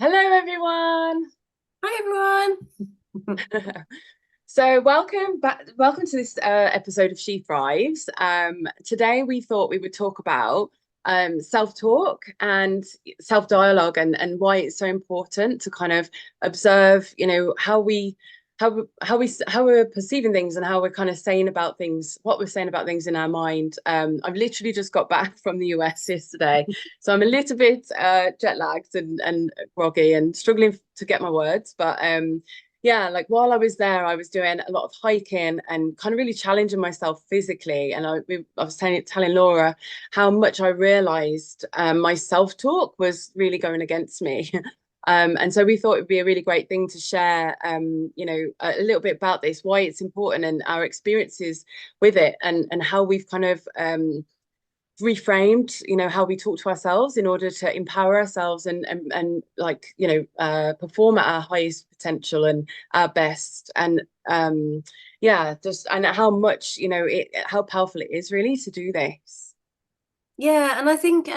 Hello, everyone. Hi everyone. So, welcome back. Welcome to this episode of She Thrives. Today, we thought we would talk about self-talk and self-dialogue, and why it's so important to kind of observe, how we're perceiving things and how we're kind of saying about things, what we're saying about things in our mind. I've literally just got back from the US yesterday, so I'm a little bit jet lagged and groggy and struggling to get my words, but yeah, like while I was there, I was doing a lot of hiking and kind of really challenging myself physically. And I was telling Laura how much I realized my self-talk was really going against me. And so we thought it'd be a really great thing to share, a little bit about this, why it's important and our experiences with it, and how we've kind of reframed, how we talk to ourselves in order to empower ourselves and like, perform at our highest potential and our best. And yeah, just and how much, how powerful it is really to do this. Yeah, and I think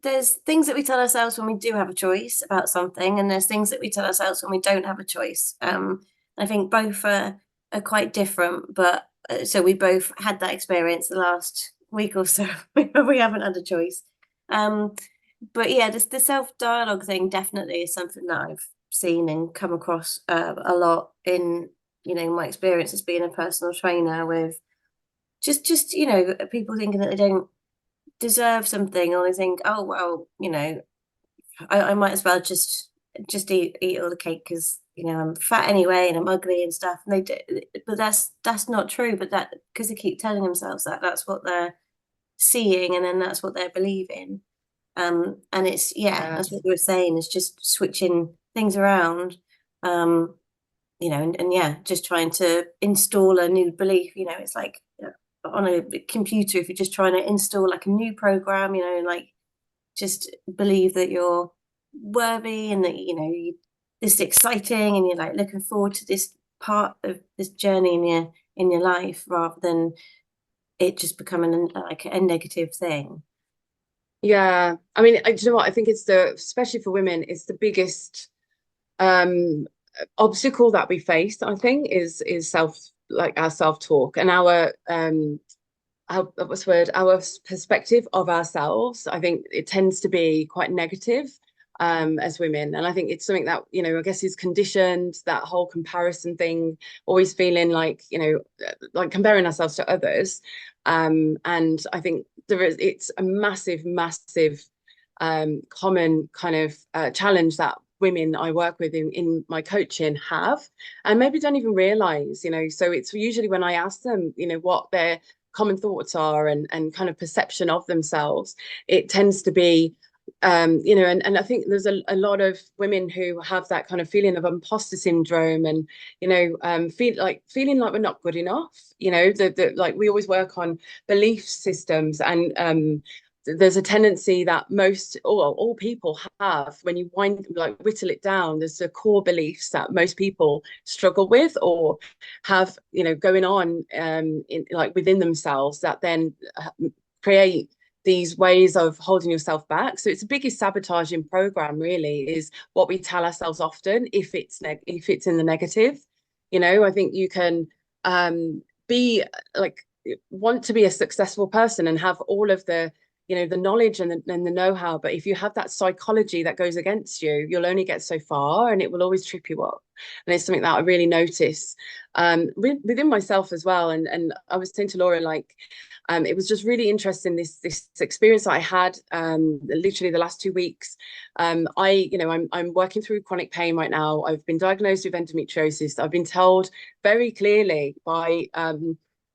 there's things that we tell ourselves when we do have a choice about something, and there's things that we tell ourselves when we don't have a choice. I think both are quite different, but so we both had that experience the last week or so. We haven't had a choice. Um, but yeah, the self-dialogue thing definitely is something that I've seen and come across a lot in my experience as being a personal trainer with just people thinking that they don't deserve something, or they think, oh well, I might as well just eat all the cake because I'm fat anyway and I'm ugly and stuff, and they do, but that's not true. But that, because they keep telling themselves that, that's what they're seeing, and then that's what they're believing. And it's, yeah, Yeah. that's what you were saying, is just switching things around. um and yeah, just trying to install a new belief. It's like, on a computer, if you're just trying to install like a new program, like, just believe that you're worthy, and that this is exciting, and you're like looking forward to this part of this journey in your life, rather than it just becoming like a negative thing. Yeah, I mean, do you know what? I think it's especially for women, it's the biggest um obstacle that we face. I think is like our self-talk and our what's the word, our perspective of ourselves. I think it tends to be quite negative as women, and I think it's something that, I guess, is conditioned, that whole comparison thing, always feeling like, like comparing ourselves to others. And I think it's a massive common kind of challenge that women I work with in my coaching have, and maybe don't even realize. So it's usually when I ask them, what their common thoughts are and kind of perception of themselves, it tends to be, and I think there's a lot of women who have that kind of feeling of imposter syndrome, and feeling like we're not good enough. Like we always work on belief systems, and there's a tendency that most, all people have, when you whittle it down, there's the core beliefs that most people struggle with or have, going on in like within themselves, that then create these ways of holding yourself back. So it's the biggest sabotaging program, really, is what we tell ourselves often, if it's in the negative. I think you can be like, want to be a successful person and have all of the knowledge and the know-how, but if you have that psychology that goes against you, you'll only get so far, and it will always trip you up. And it's something that I really notice within myself as well. And I was saying to Laura, like, it was just really interesting, this experience that I had literally the last 2 weeks. I'm working through chronic pain right now. I've been diagnosed with endometriosis. I've been told very clearly by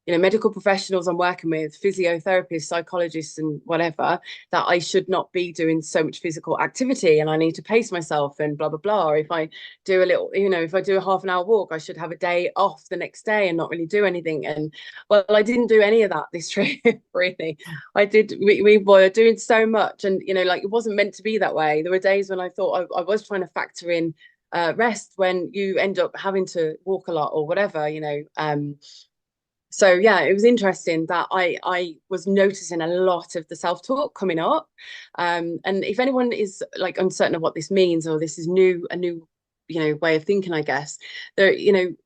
medical professionals I'm working with, physiotherapists, psychologists, and whatever, that I should not be doing so much physical activity, and I need to pace myself and blah, blah, blah. Or if I do a little, if I do a half an hour walk, I should have a day off the next day and not really do anything. And well, I didn't do any of that this trip, really. We were doing so much, and, like, it wasn't meant to be that way. There were days when I thought I was trying to factor in rest, when you end up having to walk a lot or whatever. So yeah, it was interesting that I was noticing a lot of the self-talk coming up. And if anyone is like uncertain of what this means, or this is new, a new, way of thinking, I guess, there,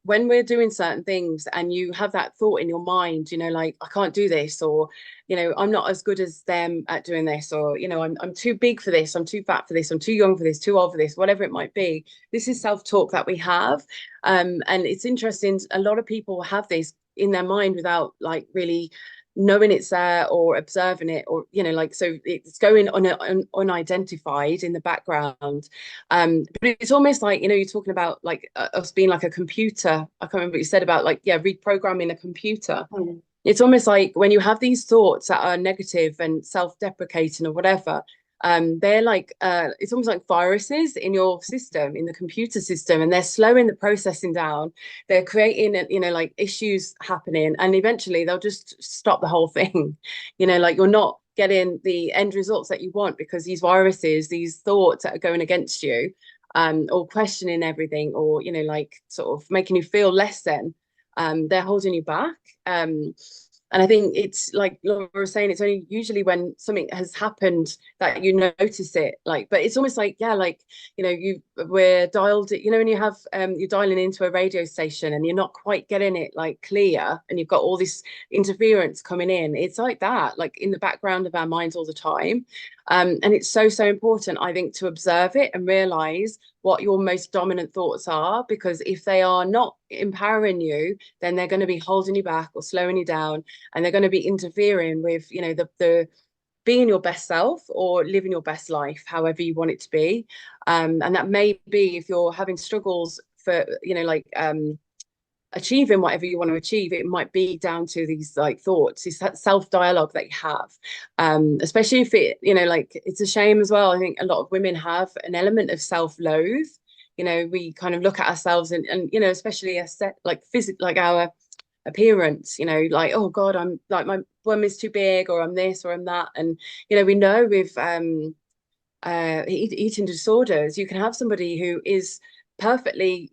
when we're doing certain things and you have that thought in your mind, like I can't do this, or I'm not as good as them at doing this, or I'm too big for this, I'm too fat for this, I'm too young for this, too old for this, whatever it might be. This is self-talk that we have. And it's interesting, a lot of people have this in their mind without like really knowing it's there or observing it, or like, so it's going on unidentified in the background. But it's almost like, you're talking about like us being like a computer. I can't remember what you said about like, yeah, reprogramming a computer. It's almost like when you have these thoughts that are negative and self-deprecating or whatever, they're like, it's almost like viruses in your system, in the computer system, and they're slowing the processing down. They're creating, like issues happening, and eventually they'll just stop the whole thing. Like you're not getting the end results that you want because these viruses, these thoughts that are going against you, or questioning everything, or, like sort of making you feel less than, they're holding you back. And I think it's like Laura was saying, it's only usually when something has happened that you notice it. Like, but it's almost like, yeah, like, we're dialed, when you have, you're dialing into a radio station and you're not quite getting it like clear, and you've got all this interference coming in. It's like that, like in the background of our minds all the time. And it's so, so important, I think, to observe it and realize what your most dominant thoughts are, because if they are not empowering you, then they're going to be holding you back or slowing you down, and they're going to be interfering with, the being your best self or living your best life, however you want it to be. And that may be, if you're having struggles for, like, achieving whatever you want to achieve, it might be down to these like thoughts, this self-dialogue that you have. Especially if it, like, it's a shame as well. I think a lot of women have an element of self-loathe. We kind of look at ourselves and especially a set like like our appearance, like, oh God, I'm like, my bum is too big, or I'm this or I'm that. And we know with eating disorders, you can have somebody who is perfectly,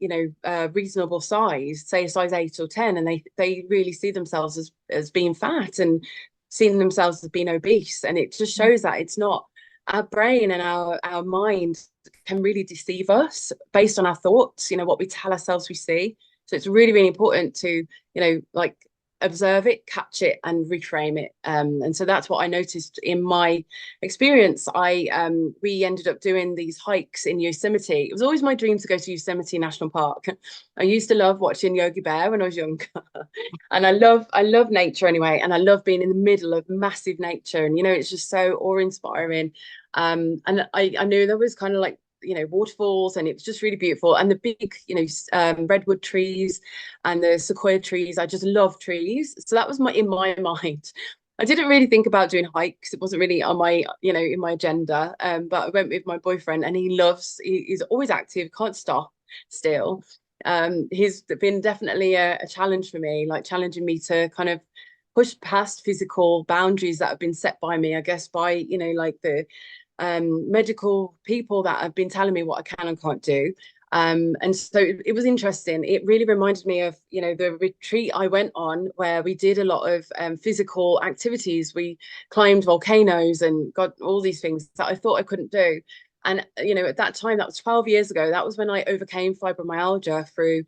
reasonable size, say a size 8 or 10, and they really see themselves as being fat, and seeing themselves as being obese. And it just shows that it's not, our brain and our mind can really deceive us based on our thoughts, what we tell ourselves we see. So it's really, really important to, like, observe it, catch it, and reframe it. And so that's what I noticed in my experience. We ended up doing these hikes in Yosemite. It was always my dream to go to Yosemite National Park. I used to love watching Yogi Bear when I was young. And I love nature anyway, and I love being in the middle of massive nature, and it's just so awe-inspiring. And I knew there was kind of like, waterfalls, and it was just really beautiful, and the big, redwood trees and the sequoia trees. I just love trees, so that was in my mind. I didn't really think about doing hikes. It wasn't really on my, in my agenda. But I went with my boyfriend, and he's always active, can't stop still. He's been definitely a challenge for me, like challenging me to kind of push past physical boundaries that have been set by me, I guess, by, like the medical people that have been telling me what I can and can't do. And so it was interesting. It really reminded me of, the retreat I went on, where we did a lot of physical activities. We climbed volcanoes and got all these things that I thought I couldn't do. And, at that time, that was 12 years ago, that was when I overcame fibromyalgia through,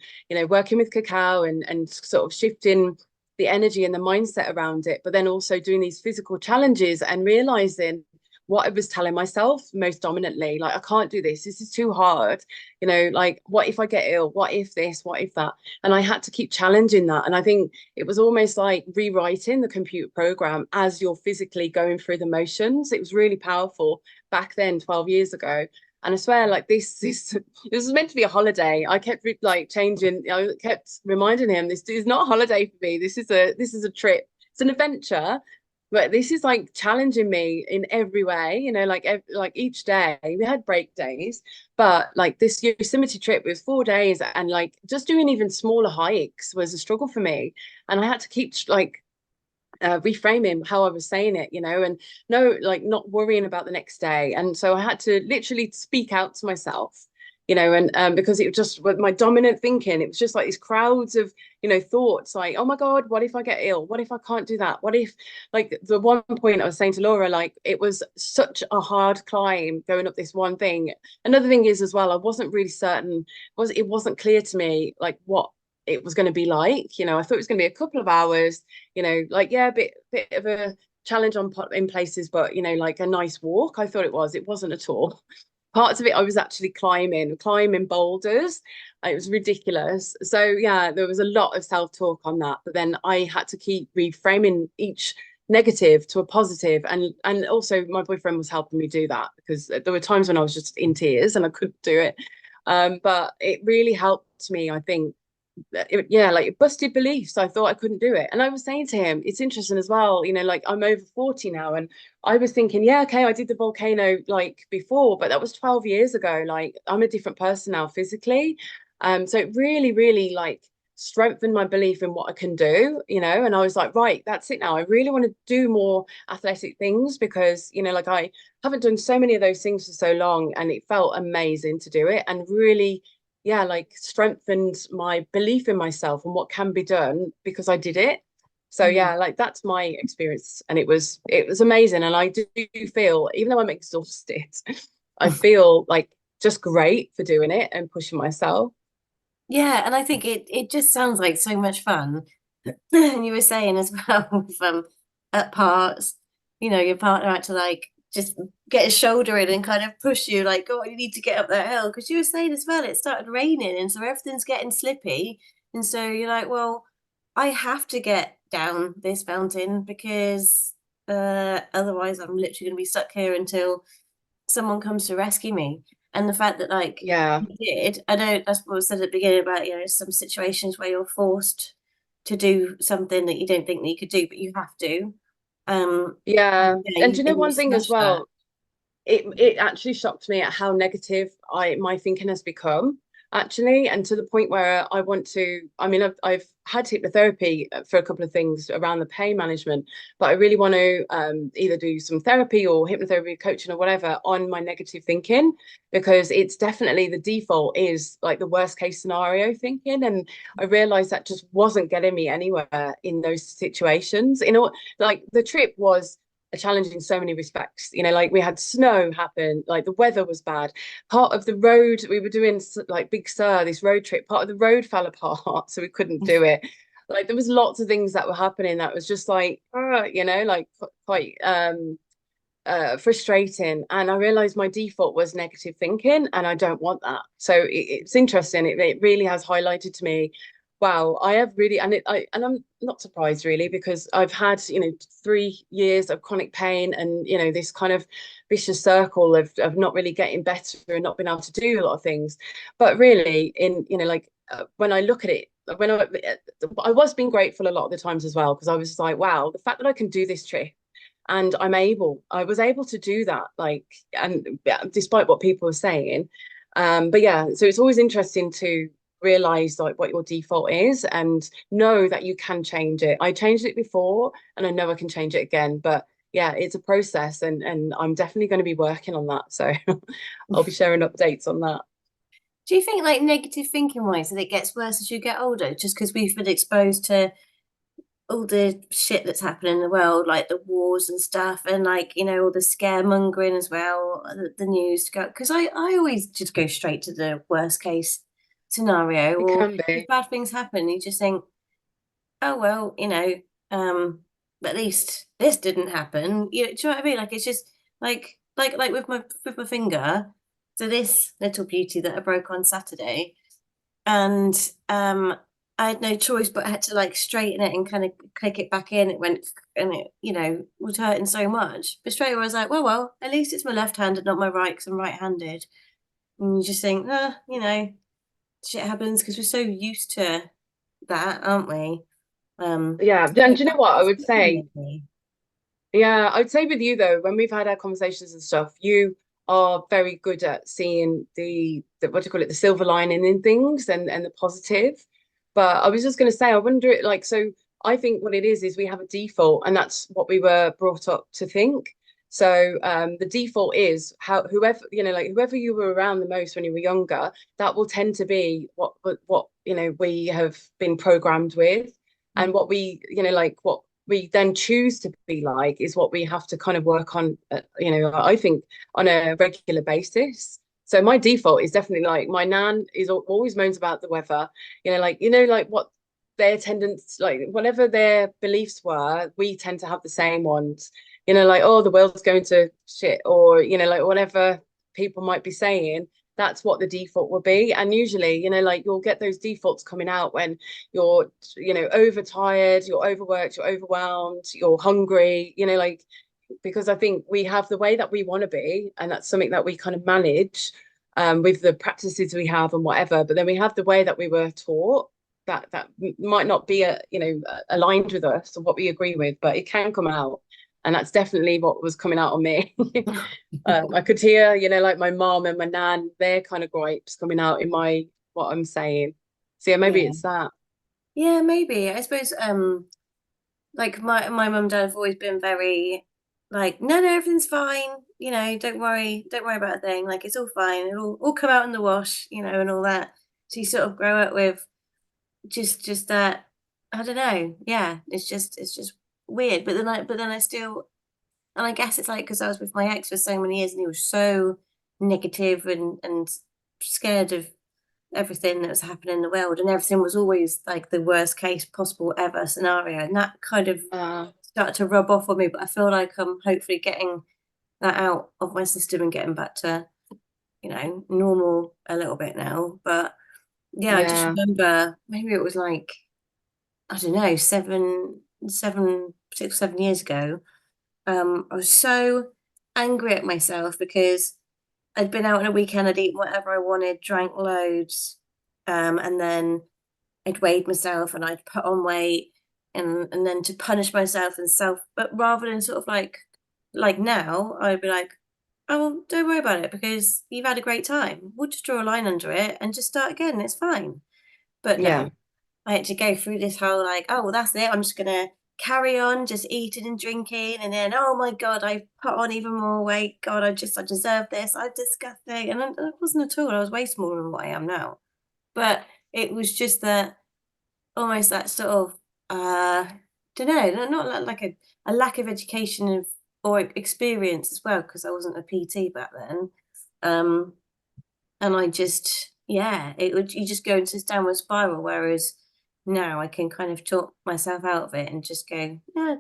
working with cacao and sort of shifting the energy and the mindset around it, but then also doing these physical challenges and realizing what I was telling myself most dominantly, like, I can't do this. This is too hard. Like, what if I get ill? What if this? What if that? And I had to keep challenging that. And I think it was almost like rewriting the computer program as you're physically going through the motions. It was really powerful back then, 12 years ago. And I swear, like, this was meant to be a holiday. I kept like changing. I kept reminding him, this is not a holiday for me. This is a trip. It's an adventure. But this is like challenging me in every way, like each day. We had break days, but like this Yosemite trip was 4 days, and like just doing even smaller hikes was a struggle for me. And I had to keep like reframing how I was saying it, and no, like not worrying about the next day. And so I had to literally speak out to myself, and because it was just with my dominant thinking, it was just like these crowds of, thoughts like, oh my God, what if I get ill? What if I can't do that? What if, like, the one point I was saying to Laura, like, it was such a hard climb going up this one thing. Another thing is as well, I wasn't really certain, it wasn't clear to me like what it was going to be like. I thought it was going to be a couple of hours, like, yeah, bit of a challenge in places, but like a nice walk. I thought it wasn't at all. Parts of it I was actually climbing boulders. It was ridiculous. So yeah, there was a lot of self-talk on that, but then I had to keep reframing each negative to a positive, and also my boyfriend was helping me do that, because there were times when I was just in tears and I couldn't do it. But it really helped me, I think. Yeah, like, it busted beliefs. I thought I couldn't do it. And I was saying to him, it's interesting as well, like, I'm over 40 now, and I was thinking, yeah, okay, I did the volcano like before, but that was 12 years ago. Like, I'm a different person now physically. So it really, really, like, strengthened my belief in what I can do, and I was like, right, that's it now. I really want to do more athletic things, because, like, I haven't done so many of those things for so long, and it felt amazing to do it, and really, yeah, like, strengthened my belief in myself and what can be done because I did it. So Mm. yeah, like, that's my experience, and it was amazing. And I do feel, even though I'm exhausted, I feel like just great for doing it and pushing myself. Yeah, and I think it just sounds like so much fun. And you were saying as well, from at parts, your partner had to like just get his shoulder in and kind of push you, like, oh, you need to get up that hill. Because you were saying as well, it started raining, and so everything's getting slippy. And so you're like, well, I have to get down this mountain because otherwise I'm literally going to be stuck here until someone comes to rescue me. And the fact that, like, Yeah. you did, I know that's what I said at the beginning about, some situations where you're forced to do something that you don't think that you could do, but you have to. Yeah. Yeah, And you know, you one thing as smashed that. well, it actually shocked me at how negative my thinking has become, actually, and to the point where I want to. I mean, I've had hypnotherapy for a couple of things around the pain management, but I really want to either do some therapy or hypnotherapy coaching or whatever on my negative thinking, because it's definitely the default is like the worst case scenario thinking, and I realized that just wasn't getting me anywhere in those situations. Like, the trip was a challenge in so many respects. Like, we had snow happen, like, the weather was bad. Part of the road we were doing, like, Big Sur, this road trip, part of the road fell apart, so we couldn't do it. Like, there was lots of things that were happening that was just like, like, quite frustrating. And I realized my default was negative thinking, and I don't want that. So it's interesting. It really has highlighted to me, wow, I have really, and I'm not surprised really, because I've had, 3 years of chronic pain, and this kind of vicious circle of not really getting better and not being able to do a lot of things. But really, in like, when I look at it, I was being grateful a lot of the times as well, because I was like, wow, the fact that I can do this trip, and I was able to do that, like, and yeah, despite what people are saying. But yeah, so it's always interesting to realize, like, what your default is, and know that you can change it. I changed it before, and I know I can change it again, but yeah, it's a process, and I'm definitely going to be working on that. So I'll be sharing updates on that. Do you think, like, negative thinking wise, that it gets worse as you get older, just because we've been exposed to all the shit that's happening in the world, like the wars and stuff, and, like, all the scaremongering as well, the news to go, because I always just go straight to the worst case scenario, It or can if be. bad things happen, you just think, oh well, um, at least this didn't happen. Do you know what I mean? Like, it's just like with my finger. So this little beauty that I broke on Saturday, and I had no choice, but I had to, like, straighten it and kind of click it back in. It went, and it was hurting so much. But straight away I was like, well, at least it's my left hand and not my right, because I'm right-handed. And you just think, shit happens, because we're so used to that, aren't we? Yeah, So and do you know what I that's would say? maybe. Yeah, I'd say with you though, when we've had our conversations and stuff, you are very good at seeing the what do you call it, the silver lining in things, and the positive. But I was just going to say, I wonder, like, so I think what it is we have a default, and that's what we were brought up to think. So the default is how whoever, you know, like whoever you were around the most when you were younger, that will tend to be what you know we have been programmed with, and what we, you know, like what we then choose to be like is what we have to kind of work on, you know, I think on a regular basis. So my default is definitely like my nan is always moans about the weather, you know, like what their tendencies, like whatever their beliefs were, we tend to have the same ones, you know, like, oh, the world's going to shit, or, you know, like whatever people might be saying, that's what the default will be. And usually, you know, like you'll get those defaults coming out when you're, you know, overtired, you're overworked, you're overwhelmed, you're hungry, you know, like, because I think we have the way that we want to be, and that's something that we kind of manage with the practices we have and whatever. But then we have the way that we were taught that might not be aligned with us or what we agree with, but it can come out. And that's definitely what was coming out on me. I could hear, you know, like my mom and my nan, their kind of gripes coming out in my what I'm saying. So yeah, maybe Yeah. it's that. Yeah, maybe. I suppose like my mum and dad have always been very like, no, no, everything's fine. You know, don't worry about a thing. Like it's all fine. It'll all come out in the wash, you know, and all that. So you sort of grow up with just that, I don't know. Yeah, it's just weird. But then I still, and I guess it's like because I was with my ex for so many years and he was so negative and scared of everything that was happening in the world, and everything was always like the worst case possible ever scenario, and that kind of started to rub off on me. But I feel like I'm hopefully getting that out of my system and getting back to, you know, normal a little bit now. But yeah, I just Yeah, remember maybe it was like, I don't know, 6 or 7 years ago. I was so angry at myself because I'd been out on a weekend, I'd eaten whatever I wanted, drank loads, and then I'd weighed myself and I'd put on weight, and then to punish myself and self, but rather than sort of like now, I'd be like, oh, well, don't worry about it because you've had a great time. We'll just draw a line under it and just start again. It's fine. But yeah, no, I had to go through this whole like, oh, well, that's it. I'm just gonna carry on just eating and drinking, and then oh my god, I put on even more weight. God, I deserve this. I'm disgusting, and it wasn't at all. I was way smaller than what I am now. But it was just that almost that sort of don't know, not like a lack of education of or experience as well because I wasn't a PT back then. Um, and I just, yeah, it would, you just go into this downward spiral. Whereas now I can kind of talk myself out of it and just go, yeah,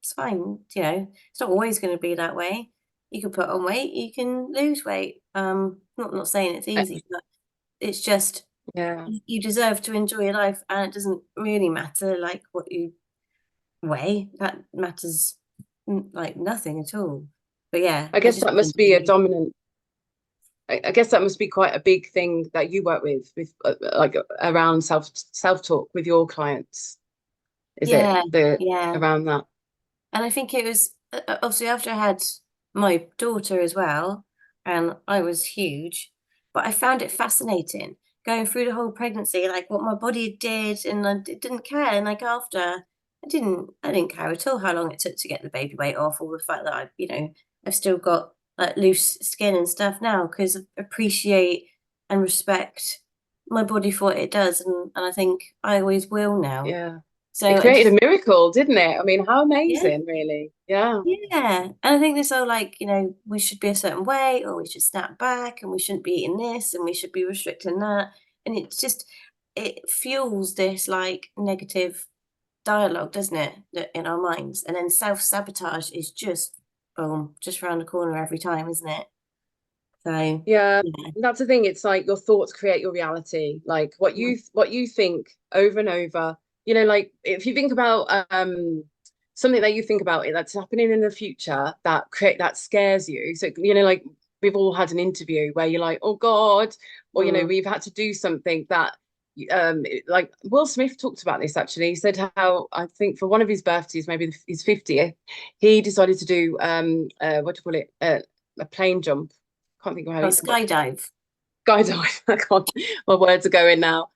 it's fine. You know, it's not always going to be that way. You can put on weight, you can lose weight. Not saying it's easy, but it's just yeah. you deserve to enjoy your life, and it doesn't really matter like what you weigh. That matters like nothing at all. But yeah, I I guess just that must be a dominant. I guess that must be quite a big thing that you work with like around self talk with your clients. Is it yeah, the yeah. around that? And I think it was obviously after I had my daughter as well, and I was huge, but I found it fascinating going through the whole pregnancy, like what my body did, and I didn't care. And like after, I didn't care at all how long it took to get the baby weight off, or the fact that I, you know, I've still got like loose skin and stuff now because I appreciate and respect my body for what it does, and I think I always will now. Yeah. It So I created just, a miracle, didn't it? I mean, how yeah. amazing, really. Yeah. Yeah, and I think this whole like, you know, we should be a certain way, or we should snap back, and we shouldn't be eating this, and we should be restricting that, and it's just it fuels this like negative dialogue, doesn't it, in our minds, and then self-sabotage is just boom, just around the corner every time, isn't it? So Yeah. yeah, That's the thing. It's like your thoughts create your reality. Like what you think over and over. You know, like if you think about something that you think about it that's happening in the future that scares you. So, you know, like we've all had an interview where you're like, oh God, or you know, mm, we've had to do something that like Will Smith talked about this actually. He said how I think for one of his birthdays, maybe his 50th, he decided to do what do you call it? A plane jump. Can't think of how oh, what skydive. skydive. I can't, my words are going now.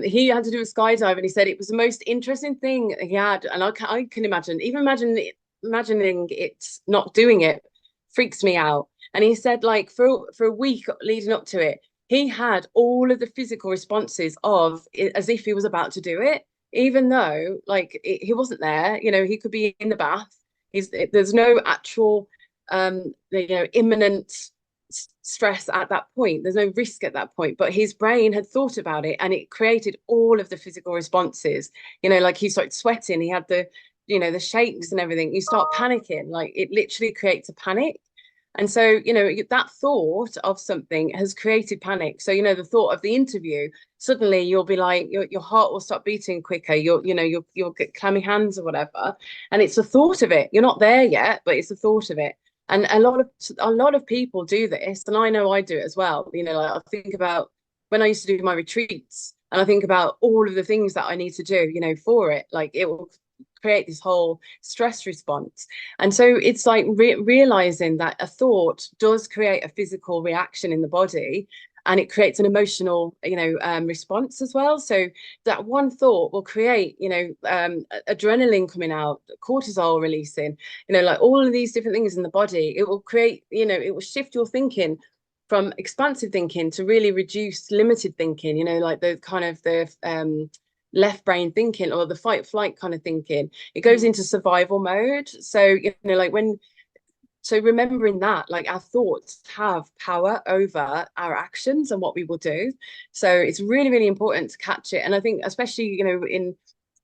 He had to do a skydive, and he said it was the most interesting thing he had. And I can imagine, even imagining it not doing it. freaks me out. And he said, like, for a week leading up to it, he had all of the physical responses of it, as if he was about to do it, even though like he wasn't there. You know, he could be in the bath. There's no actual imminent stress at that point. There's no risk at that point, but his brain had thought about it and it created all of the physical responses. You know, like he started sweating, he had the shakes and everything. You start panicking, like it literally creates a panic. And so, that thought of something has created panic. So, the thought of the interview, suddenly you'll be like, your heart will stop beating quicker. You'll get clammy hands or whatever. And it's the thought of it. You're not there yet, but it's the thought of it. And a lot of people do this, and I know I do it as well. Like I think about when I used to do my retreats, and I think about all of the things that I need to do, for it. Like it will create this whole stress response. And so it's like realizing that a thought does create a physical reaction in the body, and it creates an emotional response as well. So that one thought will create adrenaline coming out, cortisol releasing, like all of these different things in the body. It will create, it will shift your thinking from expansive thinking to really reduced limited thinking, like the kind of the left brain thinking, or the fight flight kind of thinking. It goes into survival mode. So so remembering that, like, our thoughts have power over our actions and what we will do. So it's really, really important to catch it. And I think especially in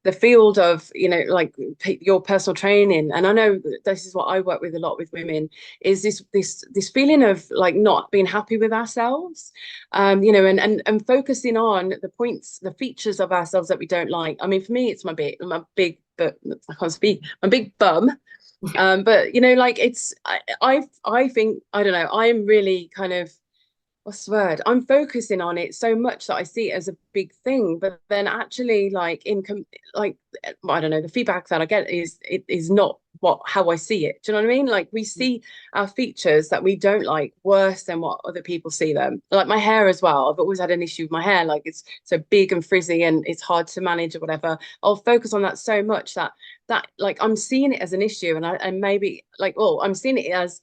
the field of like your personal training, and I know this is what I work with a lot with women, is this feeling of like not being happy with ourselves, and focusing on the points, the features of ourselves that we don't like. I mean, for me, it's my big but I can't speak, my big bum. But like I think, I don't know, I'm really kind of, what's the word, I'm focusing on it so much that I see it as a big thing, but then actually like like I don't know, the feedback that I get is not how I see it. Do you know what I mean? Like we see our features that we don't like worse than what other people see them. Like my hair as well, I've always had an issue with my hair, like it's so big and frizzy and it's hard to manage or whatever. I'll focus on that so much that like I'm seeing it as an issue, and maybe like, oh, I'm seeing it as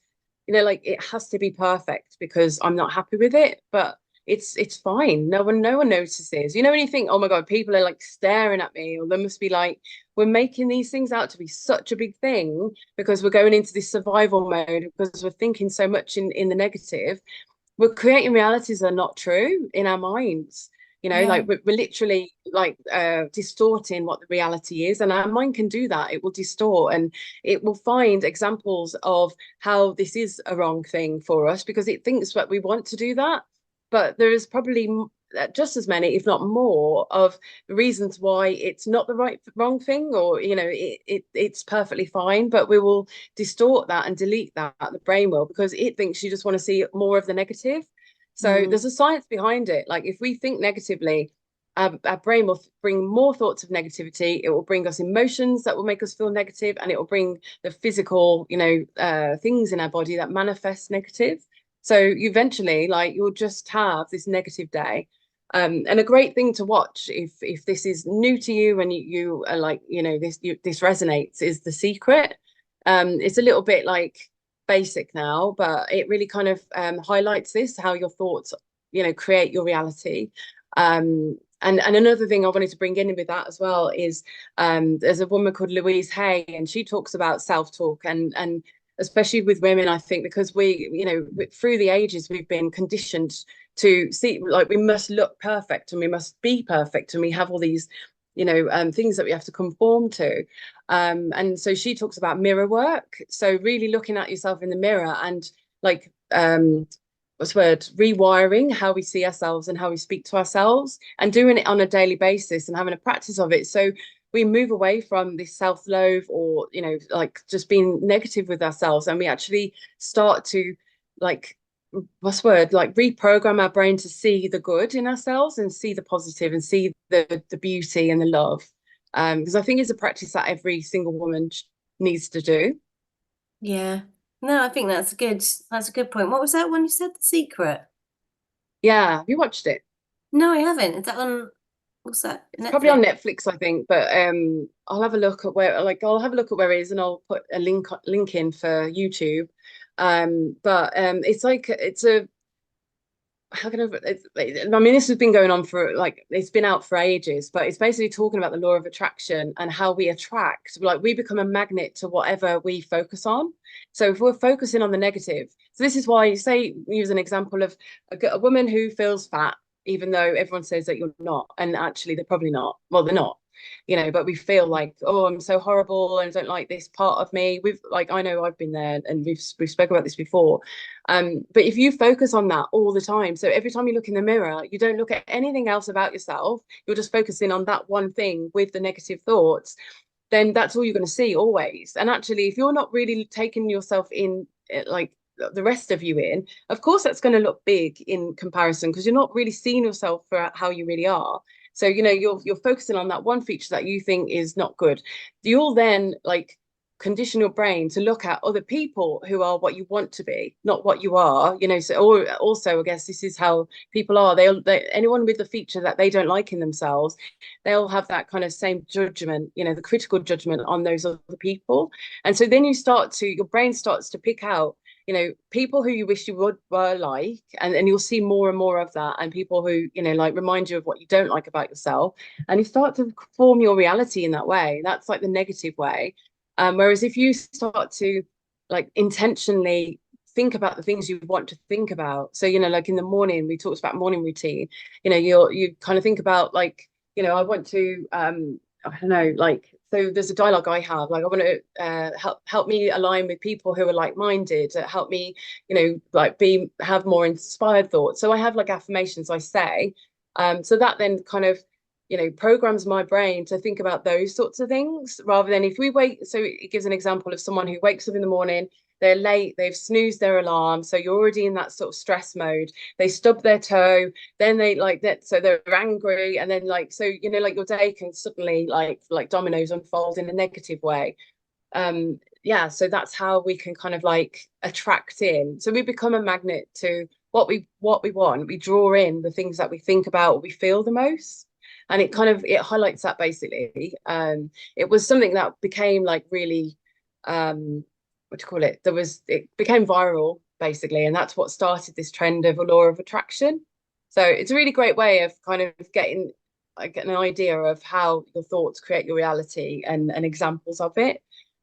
like it has to be perfect because I'm not happy with it, but it's fine. No one notices. When you think, oh my God, people are like staring at me, or there must be like, we're making these things out to be such a big thing because we're going into this survival mode, because we're thinking so much in the negative. We're creating realities that are not true in our minds. Like we're literally like distorting what the reality is, and our mind can do that. It will distort, and it will find examples of how this is a wrong thing for us because it thinks that we want to do that. But there is probably just as many, if not more, of the reasons why it's not the wrong thing, or it's perfectly fine, but we will distort that and delete that, the brain will, because it thinks you just want to see more of the negative. So there's a science behind it. Like if we think negatively, our brain will bring more thoughts of negativity. It will bring us emotions that will make us feel negative, and it will bring the physical, things in our body that manifest negative. So eventually, like, you'll just have this negative day. And a great thing to watch, if this is new to you and you are like, this resonates, is The Secret. It's a little bit like basic now, but it really kind of highlights this, how your thoughts create your reality. And another thing I wanted to bring in with that as well is there's a woman called Louise Hay, and she talks about self-talk, and especially with women, I think, because through the ages we've been conditioned to see like we must look perfect and we must be perfect, and we have all these things that we have to conform to. And so she talks about mirror work. So really looking at yourself in the mirror and like what's the word, rewiring how we see ourselves and how we speak to ourselves, and doing it on a daily basis and having a practice of it. So we move away from this self-loathe, or like just being negative with ourselves, and we actually start to like, what's the word, like reprogram our brain to see the good in ourselves and see the positive and see the beauty and the love. Because I think it's a practice that every single woman needs to do. Yeah. No, I think that's a good point. What was that one you said? The Secret? Yeah, have you watched it? No, I haven't. Is that on, what's that? It's probably Netflix? on Netflix, I think, but I'll have a look at where it is, and I'll put a link in for YouTube. But it's like it's a how can I mean, this has been going on for like it's been out for ages, but it's basically talking about the law of attraction and how we attract, like we become a magnet to whatever we focus on. So if we're focusing on the negative, so this is why you say, use an example of a woman who feels fat, even though everyone says that you're not, and actually they're probably not. Well, they're not, but we feel like, oh, I'm so horrible and I don't like this part of me. We've like, I know I've been there, and we've spoken about this before. But if you focus on that all the time, so every time you look in the mirror, you don't look at anything else about yourself, you're just focusing on that one thing with the negative thoughts, then that's all you're going to see always. And actually, if you're not really taking yourself in, like the rest of you in, of course that's going to look big in comparison, because you're not really seeing yourself for how you really are. So you're focusing on that one feature that you think is not good. You'll then like condition your brain to look at other people who are what you want to be, not what you are. So, or also, I guess this is how people are. Anyone with the feature that they don't like in themselves, they'll have that kind of same judgment, the critical judgment on those other people. And so then your brain starts to pick out people who you wish you were like, and you'll see more and more of that, and people who like remind you of what you don't like about yourself, and you start to form your reality in that way. That's like the negative way. Whereas if you start to like intentionally think about the things you want to think about, so like in the morning, we talked about morning routine. You kind of think about like, I want to I don't know, like, so there's a dialogue I have, like I want to help me align with people who are like-minded, help me like have more inspired thoughts. So I have like affirmations I say, so that then kind of programs my brain to think about those sorts of things, rather than if we wait. So it gives an example of someone who wakes up in the morning, they're late, they've snoozed their alarm, so you're already in that sort of stress mode. They stub their toe, then they like that, so they're angry, and then like, so like your day can suddenly like dominoes unfold in a negative way. Yeah, so that's how we can kind of like attract in. So we become a magnet to what we want. We draw in the things that we think about, we feel the most. And it highlights that basically. It was something that became like really what do you call it? It became viral basically, and that's what started this trend of a law of attraction. So it's a really great way of kind of getting like an idea of how your thoughts create your reality, and examples of it.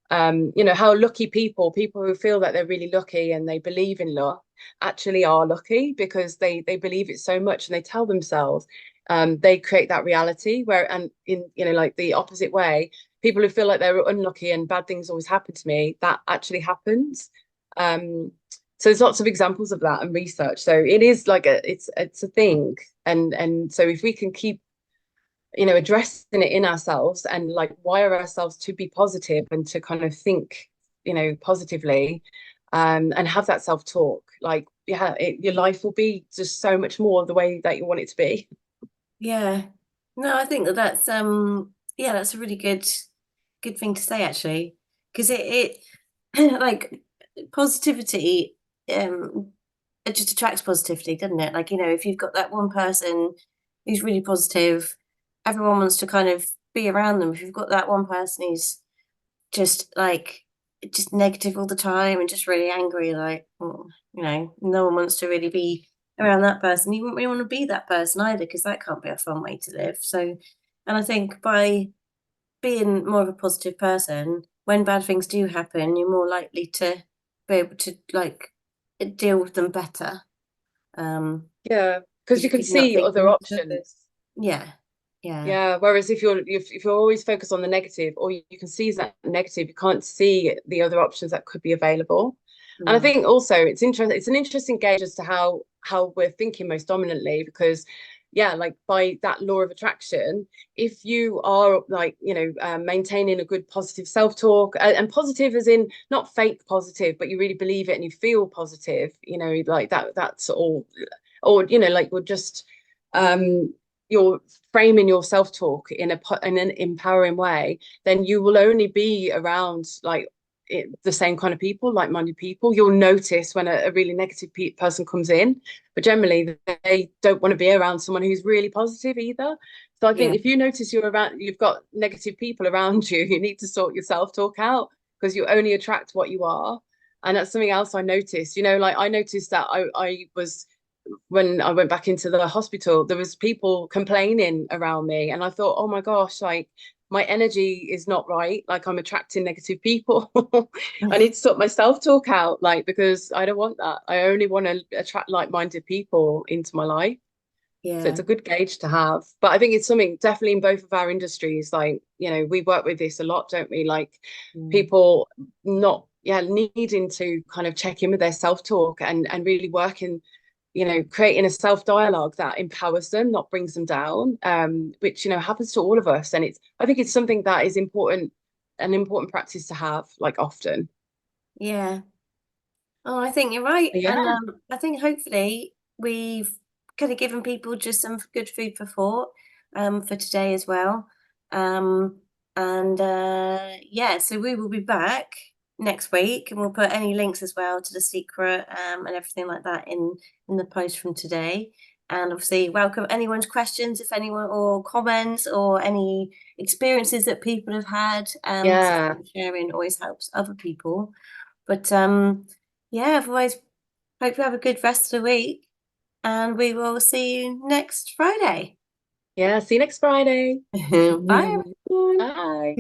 How lucky people who feel that they're really lucky and they believe in luck actually are lucky, because they believe it so much and they tell themselves. They create that reality, where, and in like the opposite way, people who feel like they're unlucky and bad things always happen to me, that actually happens. So there's lots of examples of that and research. So it is like it's a thing, and so if we can keep addressing it in ourselves and like wire ourselves to be positive and to kind of think positively, and have that self-talk, like yeah, your life will be just so much more the way that you want it to be. Yeah. No, I think that's yeah, that's a really good thing to say actually, because it like positivity it just attracts positivity, doesn't it? Like, if you've got that one person who's really positive, everyone wants to kind of be around them. If you've got that one person who's just like just negative all the time and just really angry, like, no one wants to really be around that person. You wouldn't really want to be that person either, because that can't be a fun way to live. So, and I think by being more of a positive person, when bad things do happen, you're more likely to be able to like deal with them better. Yeah, because you can Because you're not see other thinking, options. yeah, yeah, Yeah, whereas if you're always focused on the negative, or you can see that negative, you can't see the other options that could be available. And I mm, think also it's an interesting gauge as to how we're thinking most dominantly, because yeah, like by that law of attraction, if you are like maintaining a good positive self-talk, and positive as in not fake positive, but you really believe it and you feel positive, like that's all. Or like you're just you're framing your self-talk in an empowering way, then you will only be around like the same kind of people, like-minded people. You'll notice when a really negative person comes in, but generally they don't want to be around someone who's really positive either. So I yeah, think if you notice you've got negative people around you, you need to sort your self-talk out, because you only attract what you are. And that's something else I noticed, you know, like I noticed that I was, when I went back into the hospital, there was people complaining around me, and I thought, oh my gosh, like my energy is not right. Like I'm attracting negative people. I need to sort my self-talk out, like, because I don't want that. I only want to attract like-minded people into my life. So it's Yeah. a good gauge to have. But I think it's something definitely in both of our industries. Like, you know, we work with this a lot, don't we? Like Mm. people not, yeah, needing to kind of check in with their self-talk and really working, you know, creating a self-dialogue that empowers them, not brings them down, which, you know, happens to all of us. And it's, I think it's something that is important, an important practice to have, like often. Yeah. Oh, I think you're right. And Yeah. I think hopefully we've kind of given people just some good food for thought for today as well. Um, and yeah, so we will be back next week, and we'll put any links as well to the secret and everything like that in the post from today. And obviously welcome anyone's questions, if anyone, or comments, or any experiences that people have had. Yeah. Sharing always helps other people. But yeah, otherwise, hope you have a good rest of the week, and we will see you next Friday. Yeah. See you next Friday. Bye, everyone. Bye.